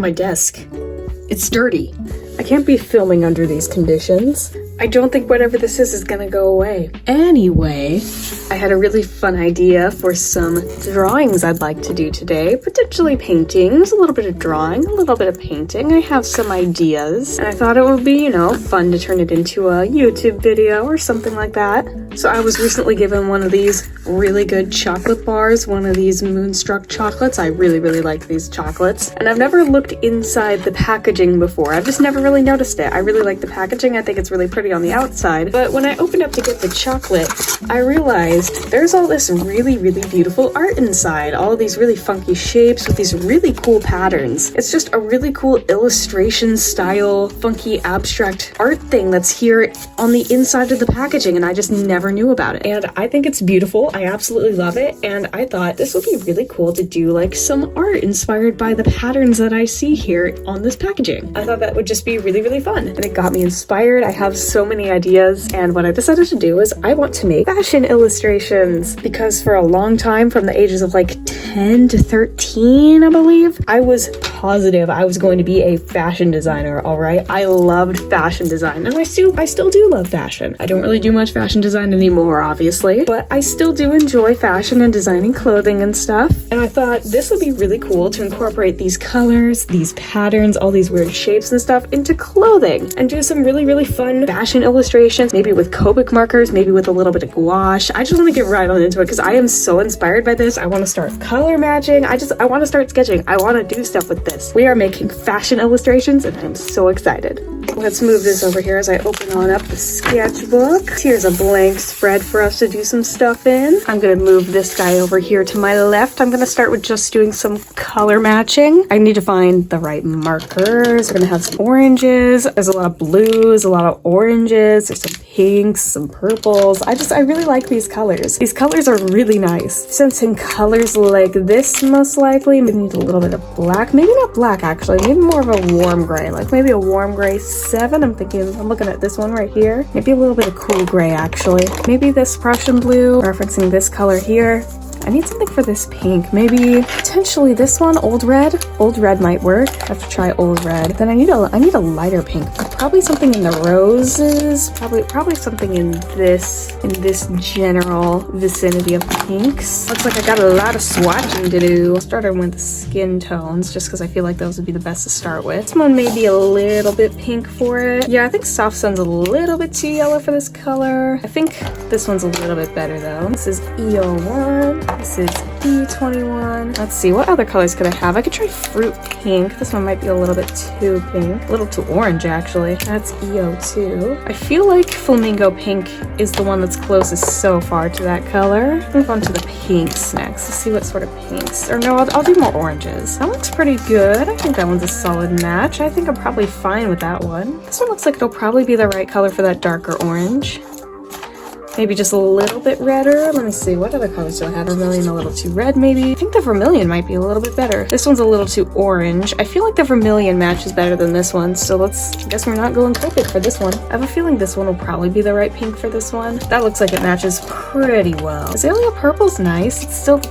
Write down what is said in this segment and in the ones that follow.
my desk. It's dirty. I can't be filming under these conditions. I don't think whatever this is gonna go away. Anyway, I had a really fun idea for some drawings I'd like to do today. Potentially paintings, a little bit of drawing, a little bit of painting. I have some ideas, and I thought it would be, you know, fun to turn it into a YouTube video or something like that. So I was recently given one of these really good chocolate bars, one of these Moonstruck chocolates. I really, really like these chocolates. And I've never looked inside the packaging before. I've just never really noticed it. I really like the packaging. I think it's really pretty on the outside. But when I opened up to get the chocolate, I realized there's all this really, really beautiful art inside. All of these really funky shapes with these really cool patterns. It's just a really cool illustration style, funky abstract art thing that's here on the inside of the packaging, and I just never knew about it. And I think it's beautiful. I absolutely love it. And I thought this would be really cool to do like some art inspired by the patterns that I see here on this packaging. I thought that would just be really, really fun. And it got me inspired. I have so many ideas. And what I decided to do is I want to make fashion illustrations, because for a long time, from the ages of like 10 to 13, I believe, I was positive I was going to be a fashion designer. All right. I loved fashion design, and I still do love fashion. I don't really do much fashion design anymore, obviously, but I still do enjoy fashion and designing clothing and stuff. And I thought this would be really cool to incorporate these colors, these patterns, all these weird shapes and stuff into clothing and do some really, really fun fashion illustrations, maybe with Copic markers, maybe with a little bit of gouache. I just want to get right on into it because I am so inspired by this. I want to start color matching. I want to start sketching. I want to do stuff with this. We are making fashion illustrations, and I'm so excited. Let's move this over here as I open on up the sketchbook. Here's a blank spread for us to do some stuff in. I'm going to move this guy over here to my left. I'm going to start with just doing some color matching. I need to find the right markers. We're going to have some oranges. There's a lot of blues, a lot of oranges. There's some pinks, some purples. I really like these colors. These colors are really nice. Since in colors like this, most likely, we need a little bit of black. Maybe not black, actually. Maybe more of a warm gray. Like maybe a warm gray 7. I'm looking at this one right here. Maybe a little bit of cool gray, actually. Maybe this Prussian blue, referencing this color here. I need something for this pink. Maybe potentially this one, Old Red. Old Red might work. I have to try Old Red. Then I need a lighter pink. Probably something in the roses. Probably something in this general vicinity of pinks. Looks like I got a lot of swatching to do. Starting with the skin tones, just because I feel like those would be the best to start with. This one may be a little bit pink for it. Yeah, I think Soft Sun's a little bit too yellow for this color. I think this one's a little bit better though. This is EO1. This is B21. Let's see, what other colors could I have? I could try Fruit Pink. This one might be a little bit too pink. A little too orange, actually. That's EO2. I feel like Flamingo Pink is the one that's closest so far to that color. Move on to the pinks next. Let's see what sort of pinks. Or no, I'll do more oranges. That looks pretty good. I think that one's a solid match. I think I'm probably fine with that one. This one looks like it'll probably be the right color for that darker orange. Maybe just a little bit redder. Let me see, what other colors do I have? Vermilion, a little too red maybe. I think the vermilion might be a little bit better. This one's a little too orange. I feel like the vermilion matches better than this one, so I guess we're not going Copic for this one. I have a feeling this one will probably be the right pink for this one. That looks like it matches pretty well. Azalea purple's nice. It's still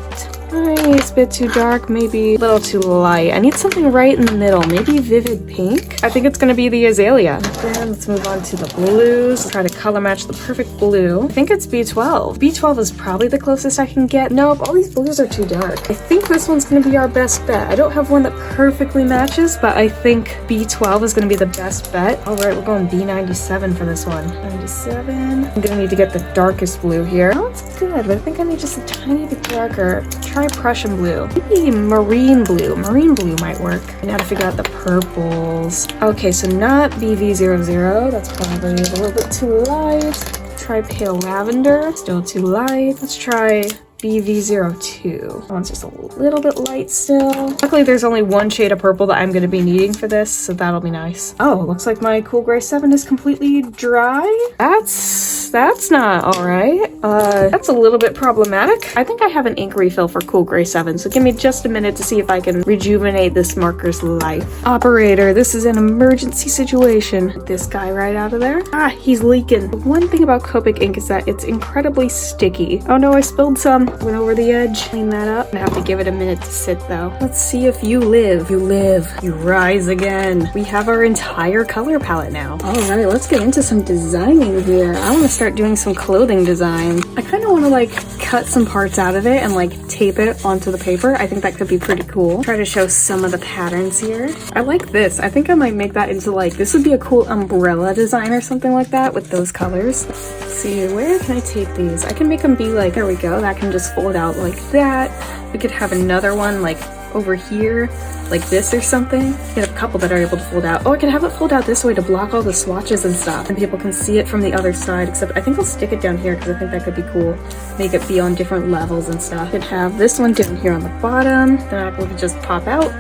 tiniest bit too dark, maybe a little too light. I need something right in the middle, maybe vivid pink. I think it's gonna be the azalea. Then let's move on to the blues. Try to color match the perfect blue. I think it's B12. B12 is probably the closest I can get. Nope, all these blues are too dark. I think this one's gonna be our best bet. I don't have one that perfectly matches, but I think B12 is gonna be the best bet. All right, we're going B97 for this one. 97. I'm gonna need to get the darkest blue here. Oh, it's good, but I think I need just a tiny bit darker. Try Prussian blue. Maybe marine blue. Marine blue might work. I gotta figure out the purples. Okay, so not BV00. That's probably a little bit too light. Try pale lavender. Still too light. Let's try BV02. That one's just a little bit light still. Luckily, there's only one shade of purple that I'm going to be needing for this, so that'll be nice. Oh, looks like my Cool Gray 7 is completely dry. That's not all right. That's a little bit problematic. I think I have an ink refill for Cool Gray 7, so give me just a minute to see if I can rejuvenate this marker's life. Operator, this is an emergency situation. Get this guy right out of there. Ah, he's leaking. The one thing about Copic ink is that it's incredibly sticky. Oh no, I spilled some. Went over the edge. Clean that up. I have to give it a minute to sit though. Let's see if you live. You live. You rise again. We have our entire color palette now. Alright, let's get into some designing here. I want to start doing some clothing design. I kind of want to like cut some parts out of it and like tape it onto the paper. I think that could be pretty cool. Try to show some of the patterns here. I like this. I think I might make that into like, this would be a cool umbrella design or something like that with those colors. Let's see, where can I tape these? I can make them be like, there we go. That can just fold out like that. We could have another one like over here, like this or something. We have a couple that are able to fold out. Oh, I can have it fold out this way to block all the swatches and stuff, and people can see it from the other side, except I think I'll stick it down here because I think that could be cool. Make it be on different levels and stuff. Could have this one down here on the bottom. That will just pop out,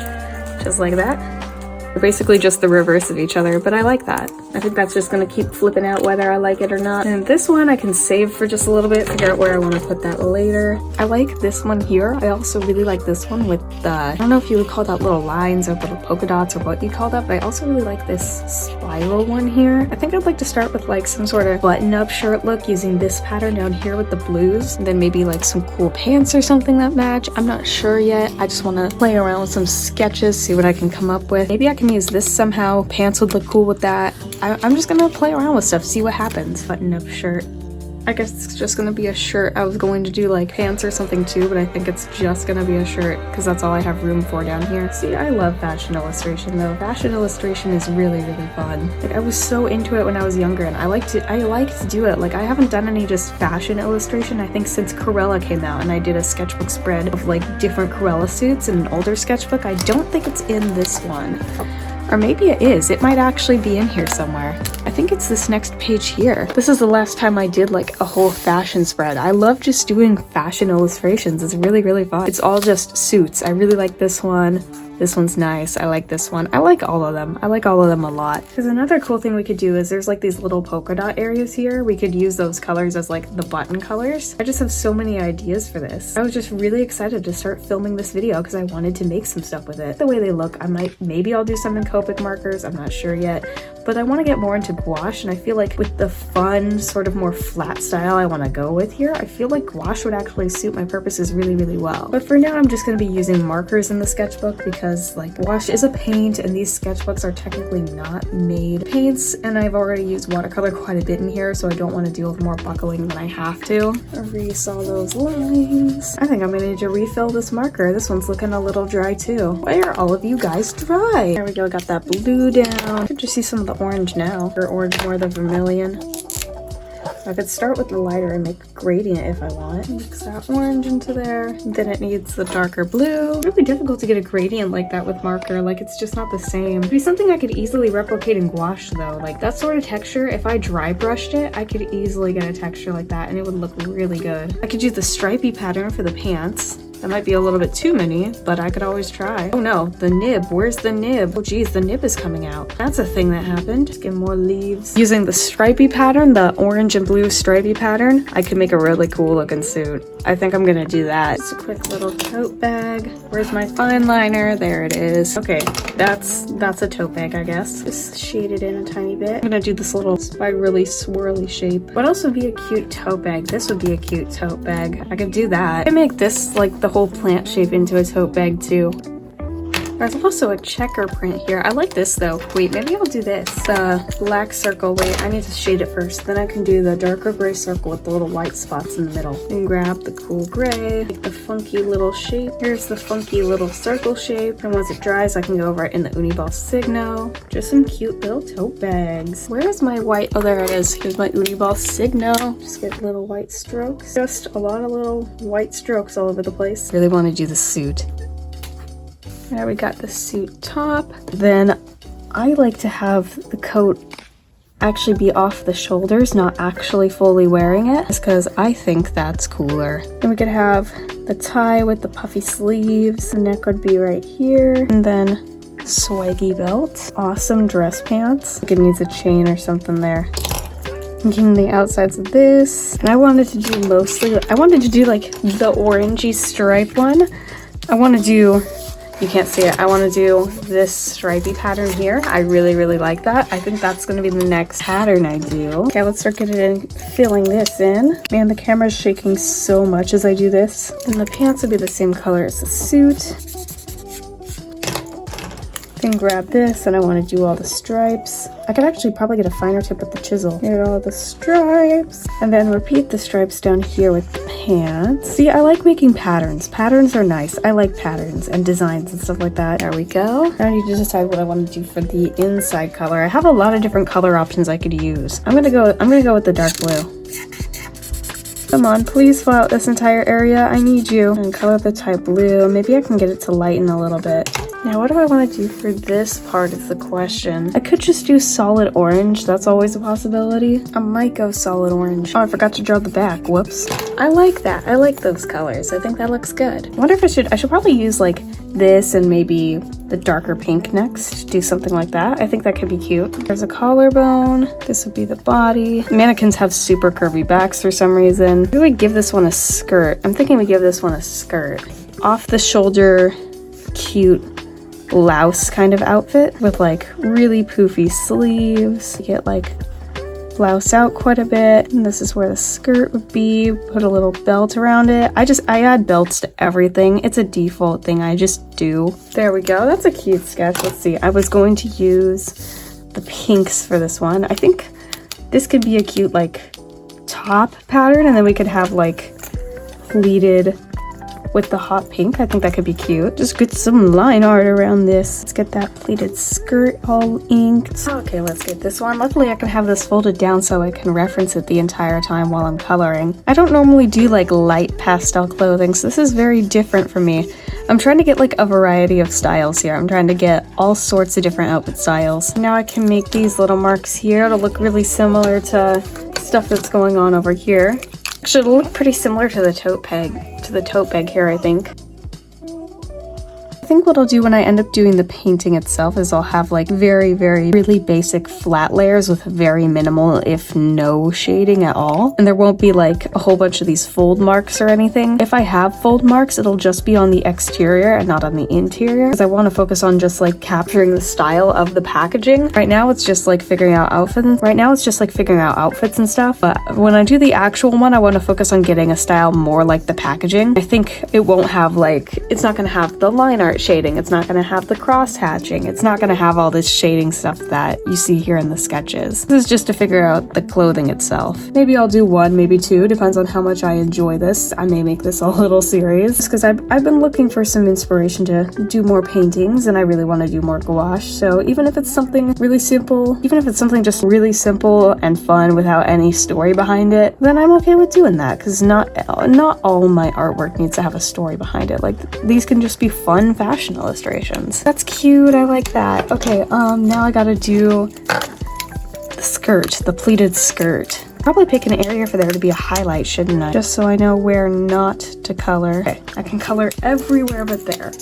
just like that. They're basically just the reverse of each other, but I like that. I think that's just gonna keep flipping out whether I like it or not. And this one I can save for just a little bit, figure out where I want to put that later. I like this one here. I also really like this one with the, I don't know if you would call that little lines or little polka dots or what you call that, but I also really like this spiral one here. I think I'd like to start with like some sort of button-up shirt look using this pattern down here with the blues, and then maybe like some cool pants or something that match. I'm not sure yet. I just want to play around with some sketches, see what I can come up with. Maybe I can use this somehow. Pants would look cool with that. I'm just gonna play around with stuff, see what happens. Button-up shirt. I guess it's just gonna be a shirt. I was going to do like pants or something too, but I think it's just gonna be a shirt because that's all I have room for down here. See, I love fashion illustration though. Fashion illustration is really, really fun. Like I was so into it when I was younger, and I like to do it. Like I haven't done any just fashion illustration, I think, since Corella came out, and I did a sketchbook spread of like different Corella suits in an older sketchbook. I don't think it's in this one. Or maybe it is. It might actually be in here somewhere. I think it's this next page here. This is the last time I did like a whole fashion spread. I love just doing fashion illustrations. It's really, really fun. It's all just suits. I really like this one. This one's nice. I like this one. I like all of them. I like all of them a lot. Because another cool thing we could do is there's like these little polka dot areas here. We could use those colors as like the button colors. I just have so many ideas for this. I was just really excited to start filming this video because I wanted to make some stuff with it. The way they look, maybe I'll do some in Copic markers. I'm not sure yet. But I want to get more into gouache, and I feel like with the fun, sort of more flat style I want to go with here, I feel like gouache would actually suit my purposes really, really well. But for now, I'm just going to be using markers in the sketchbook because like gouache is a paint, and these sketchbooks are technically not made paints, and I've already used watercolor quite a bit in here, so I don't want to deal with more buckling than I have to. Erase all those lines. I think I'm going to need to refill this marker. This one's looking a little dry too. Why are all of you guys dry? There we go, got that blue down. I could just see some of the orange now, or orange more the vermilion. I could start with the lighter and make a gradient if I want. Mix that orange into there. Then it needs the darker blue. It's really difficult to get a gradient like that with marker. Like it's just not the same. It'd be something I could easily replicate in gouache though. Like that sort of texture, if I dry brushed it, I could easily get a texture like that and it would look really good. I could use the stripy pattern for the pants. That might be a little bit too many, but I could always try. Oh no, the nib. Where's the nib? Oh geez, the nib is coming out. That's a thing that happened. Just get more leaves. Using the stripy pattern, the orange and blue stripy pattern, I could make a really cool looking suit. I think I'm gonna do that. Just a quick little tote bag. Where's my fine liner? There it is. Okay, that's a tote bag, I guess. Just shade it in a tiny bit. I'm gonna do this little spirally swirly shape. What else would be a cute tote bag? This would be a cute tote bag. I could do that. I could make this like the whole plant shape into a tote bag too. There's also a checker print here. I like this though. Wait, maybe I'll do this. The black circle. Wait, I need to shade it first. Then I can do the darker gray circle with the little white spots in the middle. And grab the cool gray, make the funky little shape. Here's the funky little circle shape. And once it dries, I can go over it in the Uniball Signo. Just some cute little tote bags. Where is my white? Oh, there it is. Here's my Uniball Signo. Just get little white strokes. Just a lot of little white strokes all over the place. Really want to do the suit. There we got the suit top. Then I like to have the coat actually be off the shoulders, not actually fully wearing it, just because I think that's cooler. Then we could have the tie with the puffy sleeves. The neck would be right here. And then swaggy belt. Awesome dress pants. I think it needs a chain or something there. Thinking the outsides of this. And I wanted to do like the orangey stripe one. I want to do, you can't see it, I want to do this stripey pattern here. I really, really like that. I think that's going to be the next pattern I do. Okay, let's start filling this in. Man, the camera's shaking so much as I do this. And the pants will be the same color as the suit. Then grab this, and I want to do all the stripes. I could actually probably get a finer tip with the chisel. Get all the stripes, and then repeat the stripes down here with the pants. See, I like making patterns. Patterns are nice. I like patterns and designs and stuff like that. There we go. Now I need to decide what I want to do for the inside color. I have a lot of different color options I could use. I'm gonna go with the dark blue. Come on, please fill out this entire area. I need you. And color the type blue. Maybe I can get it to lighten a little bit. Now, what do I want to do for this part is the question. I could just do solid orange. That's always a possibility. I might go solid orange. Oh, I forgot to draw the back. Whoops. I like that. I like those colors. I think that looks good. I wonder if I should probably use like this and maybe the darker pink next. Do something like that. I think that could be cute. There's a collarbone. This would be the body. Mannequins have super curvy backs for some reason. Maybe we give this one a skirt. I'm thinking we give this one a skirt. Off the shoulder, cute blouse kind of outfit with like really poofy sleeves. You get like blouse out quite a bit, and this is where the skirt would be. Put a little belt around it. I add belts to everything. It's a default thing I just do. There we go. That's a cute sketch. Let's see. I was going to use the pinks for this one. I think this could be a cute like top pattern, and then we could have like pleated with the hot pink. I think that could be cute. Just get some line art around this. Let's get that pleated skirt all inked. Okay, let's get this one. Luckily, I can have this folded down so I can reference it the entire time while I'm coloring. I don't normally do like light pastel clothing, so this is very different for me. I'm trying to get like a variety of styles here. I'm trying to get all sorts of different outfit styles. Now I can make these little marks here to look really similar to stuff that's going on over here. Actually, it'll look pretty similar to the tote bag here, I think. I think what I'll do when I end up doing the painting itself is I'll have like really basic flat layers with very minimal, if no shading at all. And there won't be like a whole bunch of these fold marks or anything. If I have fold marks, it'll just be on the exterior and not on the interior, because I want to focus on just like capturing the style of the packaging. Right now it's just like figuring out outfits. And stuff. But when I do the actual one, I want to focus on getting a style more like the packaging. I think it won't have like, it's not going to have the line art shading, it's not going to have the cross hatching, it's not going to have all this shading stuff that you see here in the sketches. This is just to figure out the clothing itself. Maybe I'll do one, maybe two, depends on how much I enjoy this. I may make this a little series, because I've been looking for some inspiration to do more paintings, and I really want to do more gouache. So even if it's something really simple, even if it's something just really simple and fun without any story behind it, then I'm okay with doing that, because not all my artwork needs to have a story behind it. Like, these can just be fun fashion illustrations. That's cute. I like that. Okay, now I gotta do the skirt, the pleated skirt. Probably pick an area for there to be a highlight, shouldn't I? Just so I know where not to color. Okay, I can color everywhere but there.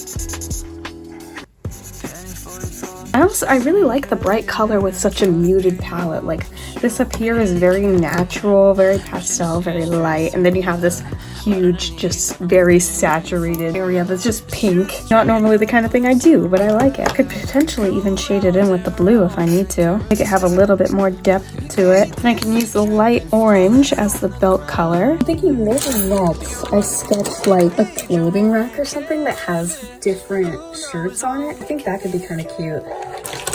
I really like the bright color with such a muted palette. Like, this up here is very natural, very pastel, very light, and then you have this huge, just very saturated area that's just pink. Not normally the kind of thing I do, but I like it. I could potentially even shade it in with the blue if I need to. Make it have a little bit more depth to it. And I can use the light orange as the belt color. I'm thinking maybe next I sketch like a clothing rack or something that has different shirts on it. I think that could be kind of cute.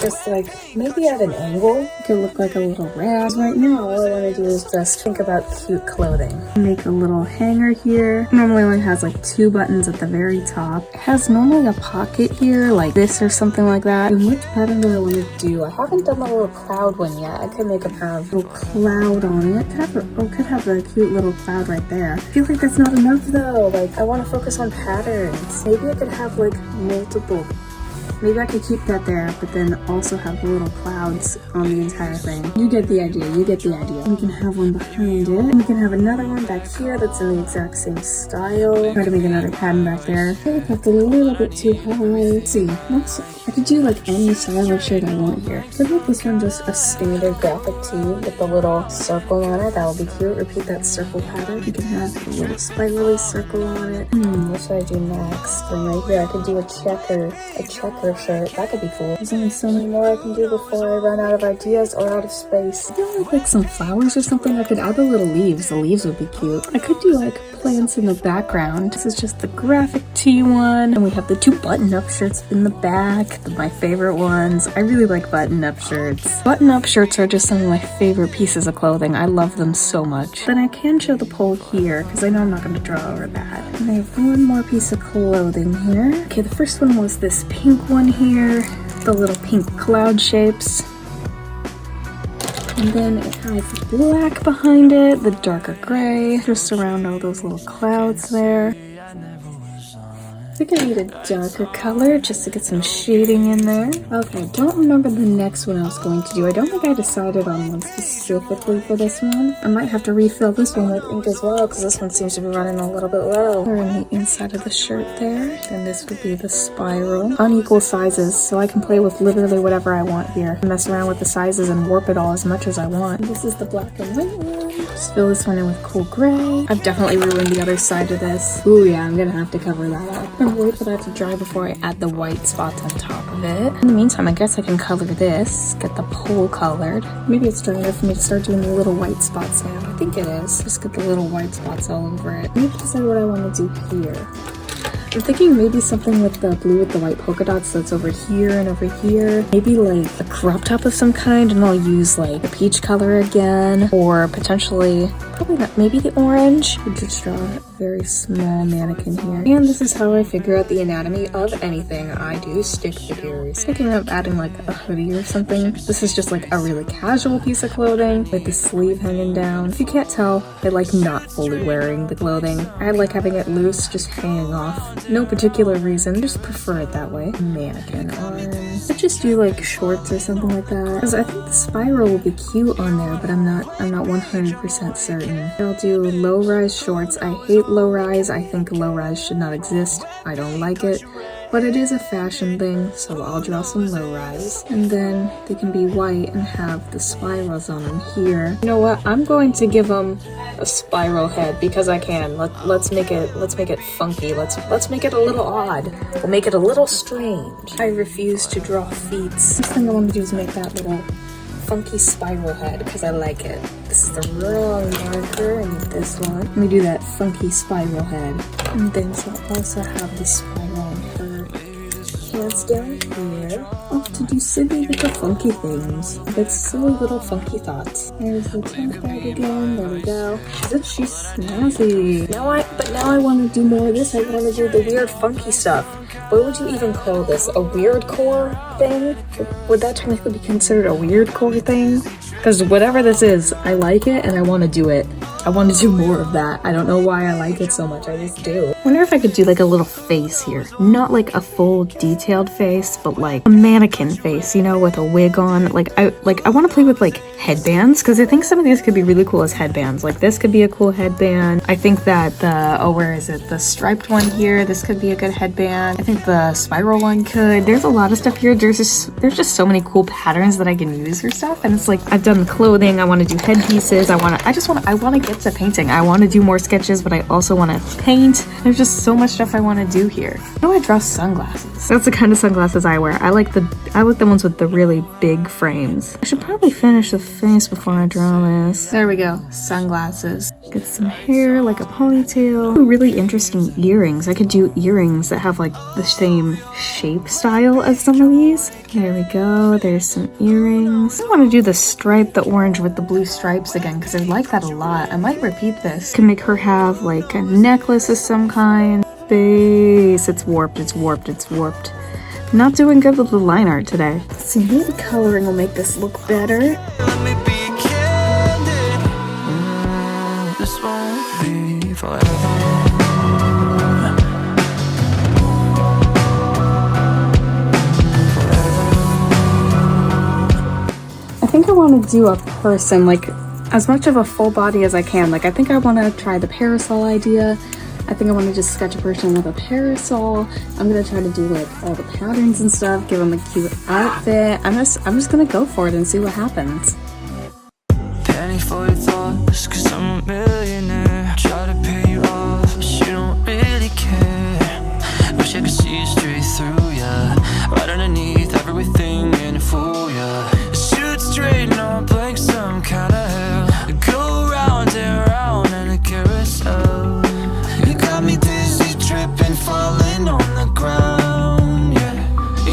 Just like maybe at an angle, it could look like a little rack. Right now, all I want to do is just think about cute clothing. Make a little hanger here. Normally only has like 2 buttons at the very top. It has normally a pocket here, like this or something like that. And which pattern do I want to do? I haven't done the little cloud one yet. I could make a little cloud on it. Could have a cute little cloud right there. I feel like that's not enough though. Like, I want to focus on patterns. Maybe I could have like multiple Maybe I could keep that there, but then also have the little clouds on the entire thing. You get the idea, you get the idea. We can have one behind it. We can have another one back here that's in the exact same style. Try to make another pattern back there. I feel like that's a little bit too high. Let's see, I could do like any style of shirt I want here. Could make this one just a standard graphic tee with the little circle on it. That would be cute. Repeat that circle pattern. You can have a little spirally circle on it. What should I do next? From right here, I could do a checker shirt. That could be cool. There's only so many more I can do before I run out of ideas or out of space. I feel like some flowers or something. I could add the little leaves. The leaves would be cute. I could do like plants in the background. This is just the graphic tee one. And we have the 2 button-up shirts in the back. My favorite ones. I really like button-up shirts. Button-up shirts are just some of my favorite pieces of clothing. I love them so much. Then I can show the pole here because I know I'm not going to draw over that. And I have one more piece of clothing here. Okay, the first one was this pink one here. The little pink cloud shapes. And then it has black behind it, the darker gray, just around all those little clouds there. I think I need a darker color just to get some shading in there. Okay, I don't remember the next one I was going to do. I don't think I decided on one specifically for this one. I might have to refill this one with ink as well because this one seems to be running a little bit low. We're in the inside of the shirt there. And this would be the spiral. Unequal sizes, so I can play with literally whatever I want here. Mess around with the sizes and warp it all as much as I want. This is the black and white one. Just fill this one in with cool gray. I've definitely ruined the other side of this. Ooh yeah, I'm gonna have to cover that up. And wait for that to dry before I add the white spots on top of it. In the meantime, I guess I can color this, get the pole colored. Maybe it's dry enough for me to start doing the little white spots now. I think it is. Just get the little white spots all over it. Maybe decide what I want to do here. I'm thinking maybe something with the blue with the white polka dots that's over here and over here. Maybe like a crop top of some kind, and I'll use like a peach color again, or potentially, probably not, maybe the orange. We'll just draw a very small mannequin here. And this is how I figure out the anatomy of anything. I do stick figures. Thinking of adding like a hoodie or something. This is just like a really casual piece of clothing with the sleeve hanging down. If you can't tell, I like not fully wearing the clothing. I like having it loose, just hanging off. No particular reason, just prefer it that way. Mannequin arms. I'd just do like shorts or something like that. Because I think the spiral will be cute on there, but I'm not 100% certain. I'll do low-rise shorts. I hate low-rise. I think low-rise should not exist. I don't like it. But it is a fashion thing, so I'll draw some low-rise. And then they can be white and have the spirals on them here. You know what? I'm going to give them a spiral head because I can. Let's make it funky. Let's make it a little odd. We'll make it a little strange. I refuse to draw feet. First thing I want to do is make that little funky spiral head because I like it. This is the wrong marker. I need this one. Let me do that funky spiral head. And then she'll also have the spiral on her hands down here. Off to do silly little funky things. With silly little funky thoughts. There's the tent bag again. There we go. Isn't she snazzy? Now I want to do more of this. I want to do the weird funky stuff. What would you even call this? A weird core thing? Would that technically be considered a weird core thing? Because whatever this is, I like it and I want to do it. I want to do more of that. I don't know why I like it so much. I just do. I wonder if I could do like a little face here. Not like a full detailed face, but like a mannequin face, you know, with a wig on. I want to play with like headbands because I think some of these could be really cool as headbands. Like this could be a cool headband. I think that where is it? The striped one here. This could be a good headband. I think the spiral one could. There's a lot of stuff here. There's just so many cool patterns that I can use for stuff. And it's like I've done clothing. I want to do headpieces. I want to get to painting. I want to do more sketches, but I also want to paint. There's just so much stuff I want to do here. How do I draw sunglasses? That's the kind of sunglasses I wear. I like the ones with the really big frames. I should probably finish the face before I draw this. There we go. Sunglasses. Get some hair, like a ponytail. Really interesting earrings. I could do earrings that have like the same shape style as some of these. There we go. There's some earrings. I want to do the stripe, the orange with the blue stripes again because I like that a lot. I might repeat this. Can make her have like a necklace of some kind. Face. It's warped. It's warped. It's warped. Not doing good with the line art today. Let's see, maybe coloring will make this look better. This won't be forever. want to do a person, like as much of a full body as I can. Like I think I want to try the parasol idea. I think I want to just sketch a person with a parasol. I'm gonna try to do like all the patterns and stuff, give them a cute outfit. I'm just gonna go for it and see what happens. Penny for your thoughts, cause I'm a millionaire. Try to pay you off, but you don't really care. Wish I could see straight through ya, right underneath everything and fool ya. Shoot straight, no blank, some kind of hell. Go round and round in a carousel. You got me dizzy, tripping, falling on the ground, yeah.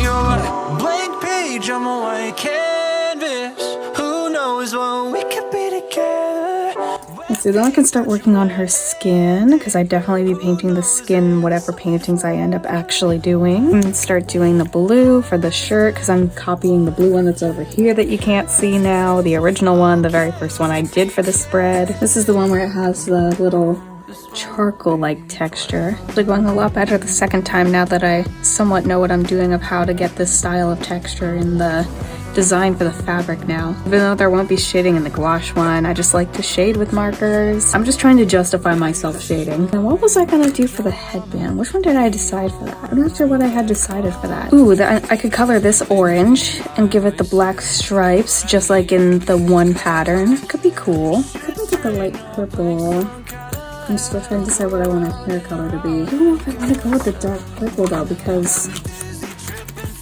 You're a blank page, I'm a white canvas. Who knows what we could be together. So then I can start working on her skin, because I'd definitely be painting the skin whatever paintings I end up actually doing. And start doing the blue for the shirt, because I'm copying the blue one that's over here that you can't see now. The original one, the very first one I did for the spread. This is the one where it has the little charcoal-like texture. It's going a lot better the second time now that I somewhat know what I'm doing of how to get this style of texture in the design for the fabric now. Even though there won't be shading in the gouache one, I just like to shade with markers. I'm just trying to justify myself shading. And what was I gonna do for the headband? Which one did I decide for that? I'm not sure what I had decided for that. Ooh, I could color this orange and give it the black stripes, just like in the one pattern. Could be cool. Could make it a light purple. I'm still trying to decide what I want her hair color to be. I don't know if I want to go with the dark purple though, because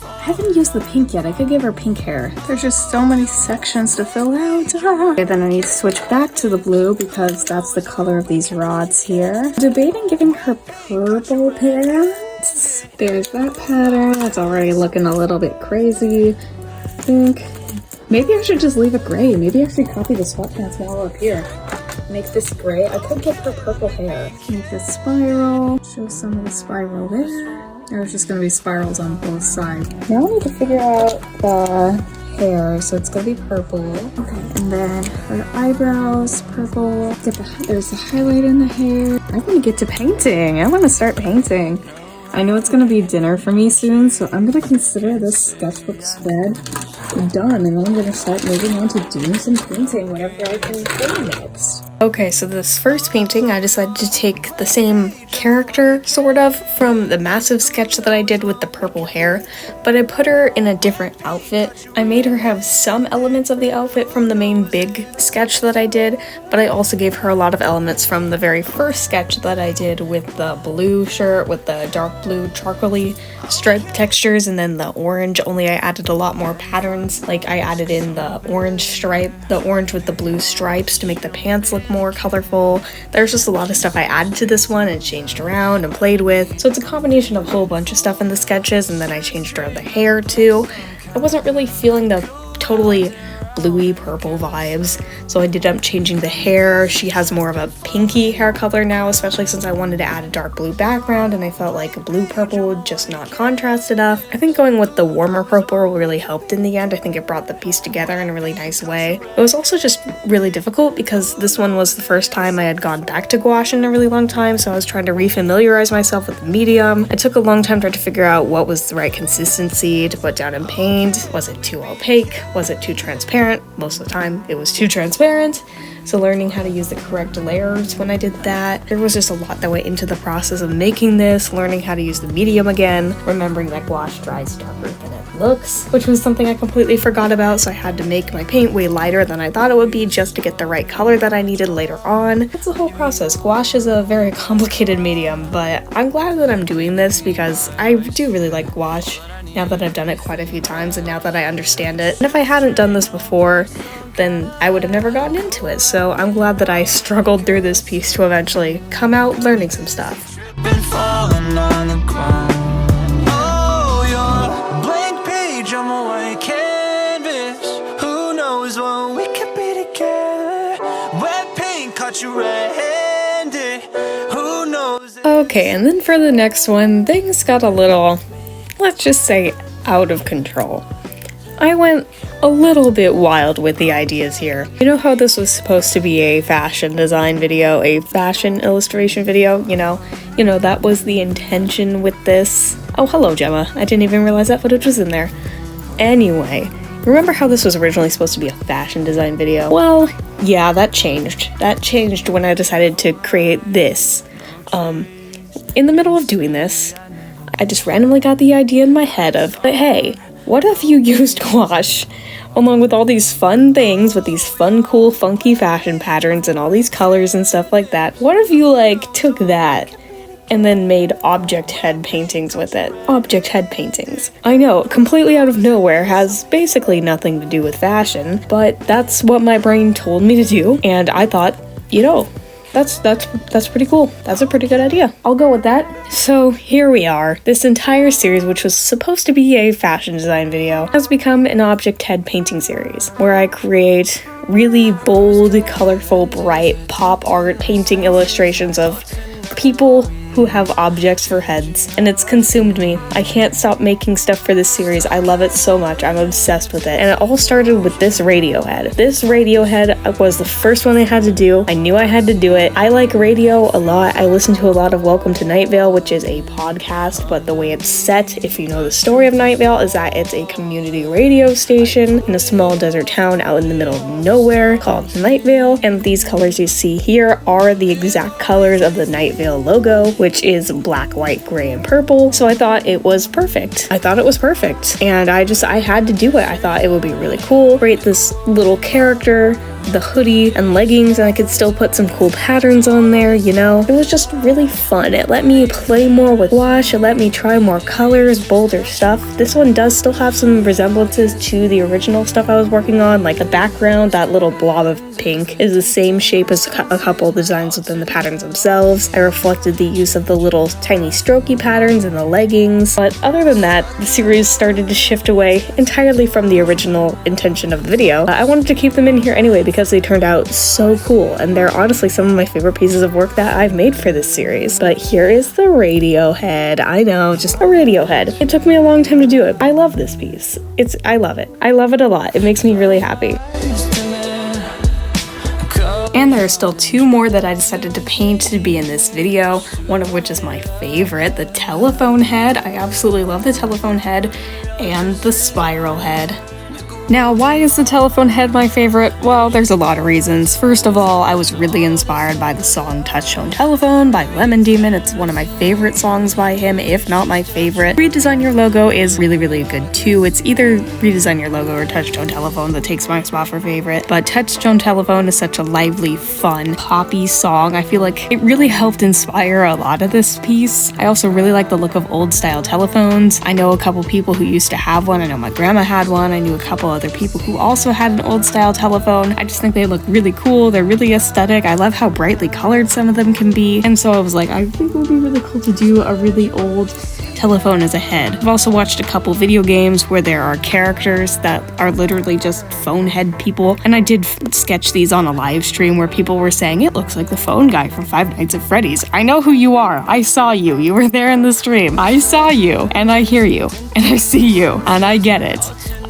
I haven't used the pink yet. I could give her pink hair. There's just so many sections to fill out. Okay, then I need to switch back to the blue because that's the color of these rods here. I'm debating giving her purple pants. There's that pattern. That's already looking a little bit crazy. I think maybe I should just leave it gray. Maybe I should copy the sweatpants model up here. Make this gray. I could give her purple hair. Make this spiral. Show some of the spiral there. There's just going to be spirals on both sides. Now I need to figure out the hair, so it's going to be purple. Okay, and then her eyebrows, purple. There's a highlight in the hair. I want to get to painting. I want to start painting. I know it's going to be dinner for me soon, so I'm going to consider this sketchbook spread done, and then I'm going to start moving on to doing some painting whenever I can paint next. Okay, so this first painting, I decided to take the same character, sort of, from the massive sketch that I did with the purple hair, but I put her in a different outfit. I made her have some elements of the outfit from the main big sketch that I did, but I also gave her a lot of elements from the very first sketch that I did with the blue shirt, with the dark blue charcoaly striped textures, and then the orange, only I added a lot more patterns. Like I added in the orange stripe, the orange with the blue stripes to make the pants look more colorful. There's just a lot of stuff I added to this one and changed around and played with. So it's a combination of a whole bunch of stuff in the sketches, and then I changed around the hair too. I wasn't really feeling the totally bluey purple vibes, so I ended up changing the hair. She has more of a pinky hair color now, especially since I wanted to add a dark blue background, and I felt like a blue purple would just not contrast enough. I think going with the warmer purple really helped in the end. I think it brought the piece together in a really nice way. It was also just really difficult because this one was the first time I had gone back to gouache in a really long time, so I was trying to refamiliarize myself with the medium. It took a long time to figure out what was the right consistency to put down in paint. Was it too opaque? Was it too transparent? Most of the time it was too transparent, so learning how to use the correct layers when I did that. There was just a lot that went into the process of making this, learning how to use the medium again, remembering that gouache dries darker than it looks, which was something I completely forgot about, so I had to make my paint way lighter than I thought it would be just to get the right color that I needed later on. It's the whole process. Gouache is a very complicated medium, but I'm glad that I'm doing this because I do really like gouache now that I've done it quite a few times and now that I understand it. And if I hadn't done this before, then I would have never gotten into it. So I'm glad that I struggled through this piece to eventually come out learning some stuff. Been falling on the ground. Oh, you're a blank page, I'm a white canvas. Who knows what we could be together? Wet paint caught you red-handed. Who knows? Okay, and then for the next one, things got a little, let's just say, out of control. I went a little bit wild with the ideas here. You know how this was supposed to be a fashion design video, a fashion illustration video, you know, that was the intention with this. Oh, hello, Gemma. I didn't even realize that footage was in there. Anyway, Remember how this was originally supposed to be a fashion design video? Well, yeah, that changed. That changed when I decided to create this. In the middle of doing this, I just randomly got the idea in my head of, hey, what if you used gouache along with all these fun things with these fun, cool, funky fashion patterns and all these colors and stuff like that? What if you, like, took that and then made object head paintings with it? Object head paintings. I know, completely out of nowhere, has basically nothing to do with fashion, but that's what my brain told me to do, and I thought, you know, that's pretty cool. That's a pretty good idea. I'll go with that. So here we are. This entire series, which was supposed to be a fashion design video, has become an object head painting series where I create really bold, colorful, bright pop art painting illustrations of people who have objects for heads, and it's consumed me. I can't stop making stuff for this series. I love it so much. I'm obsessed with it. And it all started with this radio head. This radio head was the first one I had to do. I knew I had to do it. I like radio a lot. I listen to a lot of Welcome to Night Vale, which is a podcast, but the way it's set, if you know the story of Night Vale, is that it's a community radio station in a small desert town out in the middle of nowhere called Night Vale, and these colors you see here are the exact colors of the Night Vale logo, which is black, white, gray, and purple. So I thought it was perfect. And I had to do it. I thought it would be really cool. Create this little character, the hoodie and leggings, and I could still put some cool patterns on there, you know? It was just really fun. It let me play more with gouache. It let me try more colors, bolder stuff. This one does still have some resemblances to the original stuff I was working on, like the background, that little blob of pink is the same shape as a couple of designs within the patterns themselves. I reflected the use of the little tiny strokey patterns in the leggings, but other than that, the series started to shift away entirely from the original intention of the video. I wanted to keep them in here anyway because they turned out so cool, and they're honestly some of my favorite pieces of work that I've made for this series. But here is the radio head. I know, just a radio head. It took me a long time to do it. I love this piece. I love it. I love it a lot. It makes me really happy. And there are still two more that I decided to paint to be in this video, one of which is my favorite, the telephone head. I absolutely love the telephone head and the spiral head. Now, why is the telephone head my favorite? Well, there's a lot of reasons. First of all, I was really inspired by the song Touchtone Telephone by Lemon Demon. It's one of my favorite songs by him, if not my favorite. Redesign Your Logo is really, really good too. It's either Redesign Your Logo or Touchtone Telephone that takes my spot for favorite. But Touchtone Telephone is such a lively, fun, poppy song. I feel like it really helped inspire a lot of this piece. I also really like the look of old style telephones. I know a couple people who used to have one. I know my grandma had one. I knew a couple other people who also had an old style telephone. I just think they look really cool. They're really aesthetic. I love how brightly colored some of them can be. And so I was like, I think it would be really cool to do a really old telephone as a head. I've also watched a couple video games where there are characters that are literally just phone head people, and I did sketch these on a live stream where people were saying, it looks like the phone guy from Five Nights at Freddy's. I know who you are. I saw you. You were there in the stream. I saw you, and I hear you, and I see you, and I get it.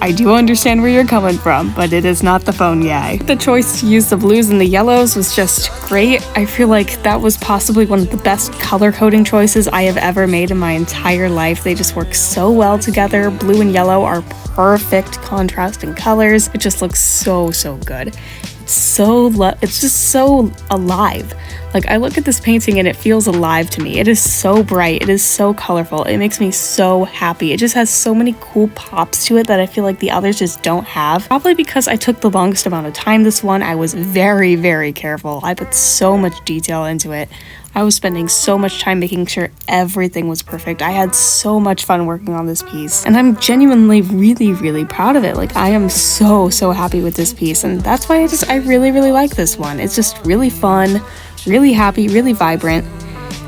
I do understand where you're coming from, but it is not the phone guy. The choice to use the blues and the yellows was just great. I feel like that was possibly one of the best color coding choices I have ever made in my entire life. They just work so well together. Blue and yellow are perfect contrasting colors. It just looks so good. It's just so alive. Like, I look at this painting and it feels alive to me. It is so bright. It is so colorful. It makes me so happy. It just has so many cool pops to it that I feel like the others just don't have. Probably because I took the longest amount of time this one. I was very, very careful. I put so much detail into it. I was spending so much time making sure everything was perfect. I had so much fun working on this piece, and I'm genuinely really, really proud of it. Like, I am so happy with this piece, and that's why I really, really like this one. It's just really fun, really happy, really vibrant.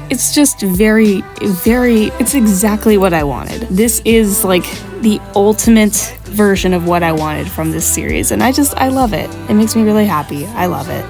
It's just it's exactly what I wanted. This is like the ultimate version of what I wanted from this series, and I love it. It makes me really happy. I love it.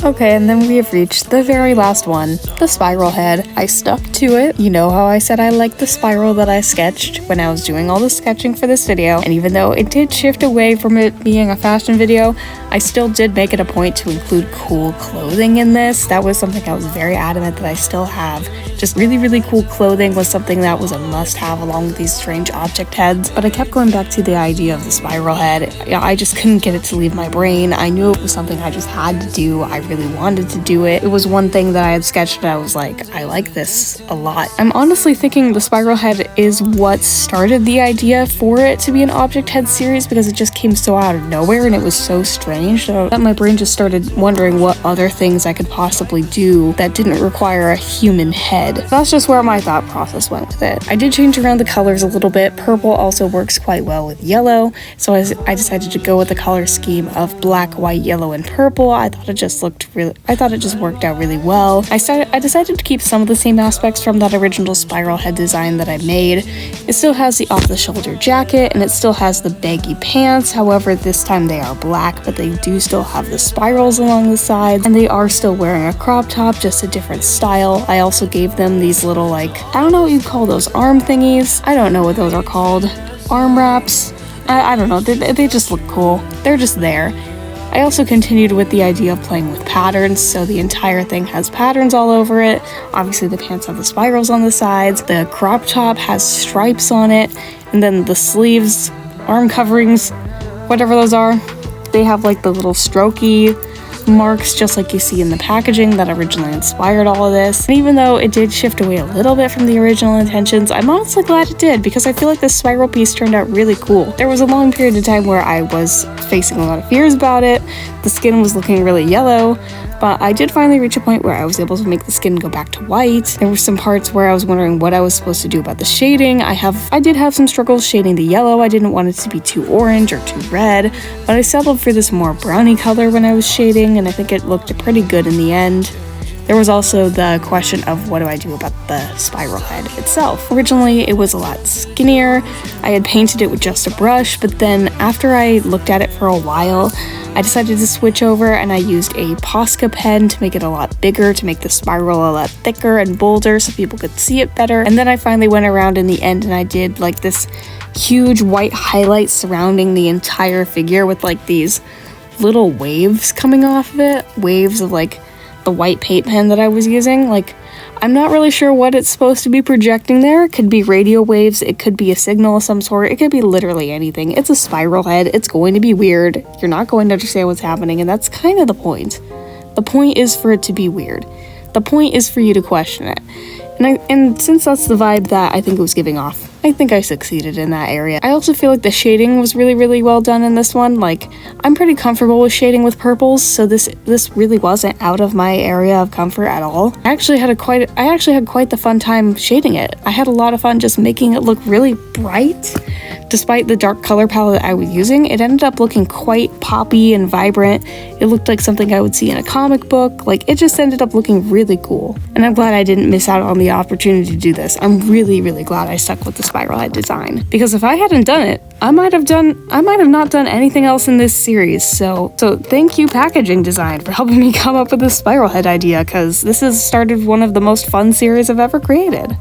Okay, and then we have reached the very last one, the spiral head. I stuck to it. You know how I said I liked the spiral that I sketched when I was doing all the sketching for this video, and even though it did shift away from it being a fashion video, I still did make it a point to include cool clothing in this. That was something I was very adamant that I still have. Just really, really cool clothing was something that was a must-have along with these strange object heads, but I kept going back to the idea of the spiral head. I just couldn't get it to leave my brain. I knew it was something I just had to do. I really wanted to do it. It was one thing that I had sketched and I was like, I like this a lot. I'm honestly thinking the spiral head is what started the idea for it to be an object head series, because it just came so out of nowhere and it was so strange that my brain just started wondering what other things I could possibly do that didn't require a human head. That's just where my thought process went with it. I did change around the colors a little bit. Purple also works quite well with yellow, so I decided to go with the color scheme of black, white, yellow, and purple. I thought it just worked out really well. I decided to keep some of the same aspects from that original spiral head design that I made. It still has the off-the-shoulder jacket and it still has the baggy pants. However, this time they are black, but they do still have the spirals along the sides, and they are still wearing a crop top, just a different style. I also gave them these little, like, I don't know what you'd call those, arm thingies. I don't know what those are called. Arm wraps. I don't know. They just look cool. They're just there. I also continued with the idea of playing with patterns, so the entire thing has patterns all over it. Obviously the pants have the spirals on the sides, the crop top has stripes on it, and then the sleeves, arm coverings, whatever those are, they have like the little strokey marks just like you see in the packaging that originally inspired all of this. And even though it did shift away a little bit from the original intentions, I'm honestly glad it did, because I feel like this spiral piece turned out really cool. There was a long period of time where I was facing a lot of fears about it. The skin was looking really yellow, but I did finally reach a point where I was able to make the skin go back to white. There were some parts where I was wondering what I was supposed to do about the shading. I did have some struggles shading the yellow. I didn't want it to be too orange or too red, but I settled for this more browny color when I was shading, and I think it looked pretty good in the end. There was also the question of what do I do about the spiral head itself. Originally, it was a lot skinnier. I had painted it with just a brush, but then after I looked at it for a while, I decided to switch over and I used a Posca pen to make it a lot bigger, to make the spiral a lot thicker and bolder so people could see it better. And then I finally went around in the end and I did like this huge white highlight surrounding the entire figure with like these little waves coming off of it. Waves of like the white paint pen that I was using. Like, I'm not really sure what it's supposed to be projecting there. It could be radio waves, it could be a signal of some sort, it could be literally anything. It's a spiral head, it's going to be weird, you're not going to understand what's happening, and that's kind of the point. The point is for it to be weird. The point is for you to question it. And since that's the vibe that I think it was giving off, I think I succeeded in that area. I also feel like the shading was really, really well done in this one. Like, I'm pretty comfortable with shading with purples, so this really wasn't out of my area of comfort at all. I actually had quite the fun time shading it. I had a lot of fun just making it look really bright. Despite the dark color palette I was using, it ended up looking quite poppy and vibrant. It looked like something I would see in a comic book. Like, it just ended up looking really cool. And I'm glad I didn't miss out on the opportunity to do this. I'm really, really glad I stuck with the spiral head design. Because if I hadn't done it, I might have not done anything else in this series. So thank you, packaging design, for helping me come up with this spiral head idea, because this has started one of the most fun series I've ever created.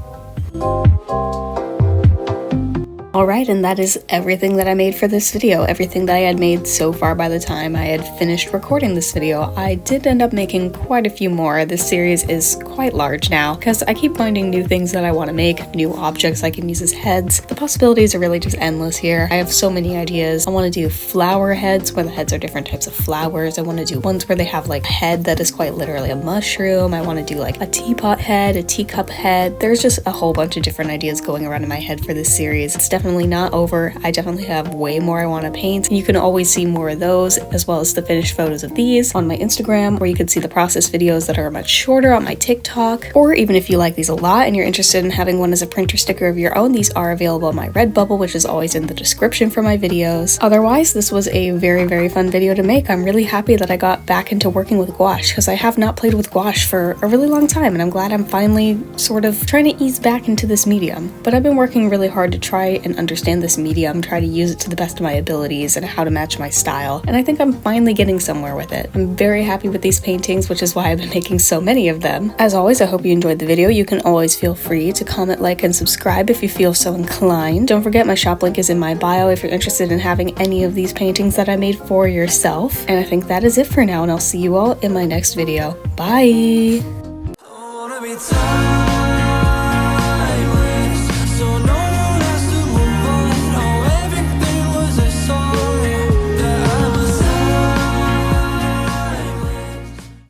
Alright, and that is everything that I made for this video, everything that I had made so far by the time I had finished recording this video. I did end up making quite a few more. This series is quite large now, because I keep finding new things that I want to make, new objects I can use as heads. The possibilities are really just endless here. I have so many ideas. I want to do flower heads, where the heads are different types of flowers. I want to do ones where they have like a head that is quite literally a mushroom. I want to do like a teapot head, a teacup head. There's just a whole bunch of different ideas going around in my head for this series. It's definitely not over. I definitely have way more I want to paint. You can always see more of those, as well as the finished photos of these on my Instagram, or you can see the process videos that are much shorter on my TikTok. Or even if you like these a lot and you're interested in having one as a printer sticker of your own, these are available on my Redbubble, which is always in the description for my videos. Otherwise, this was a very, very fun video to make. I'm really happy that I got back into working with gouache, because I have not played with gouache for a really long time, and I'm glad I'm finally sort of trying to ease back into this medium. But I've been working really hard to try and can understand this medium, try to use it to the best of my abilities, and how to match my style. And I think I'm finally getting somewhere with it. I'm very happy with these paintings, which is why I've been making so many of them. As always, I hope you enjoyed the video. You can always feel free to comment, like, and subscribe if you feel so inclined. Don't forget my shop link is in my bio if you're interested in having any of these paintings that I made for yourself. And I think that is it for now, and I'll see you all in my next video. Bye!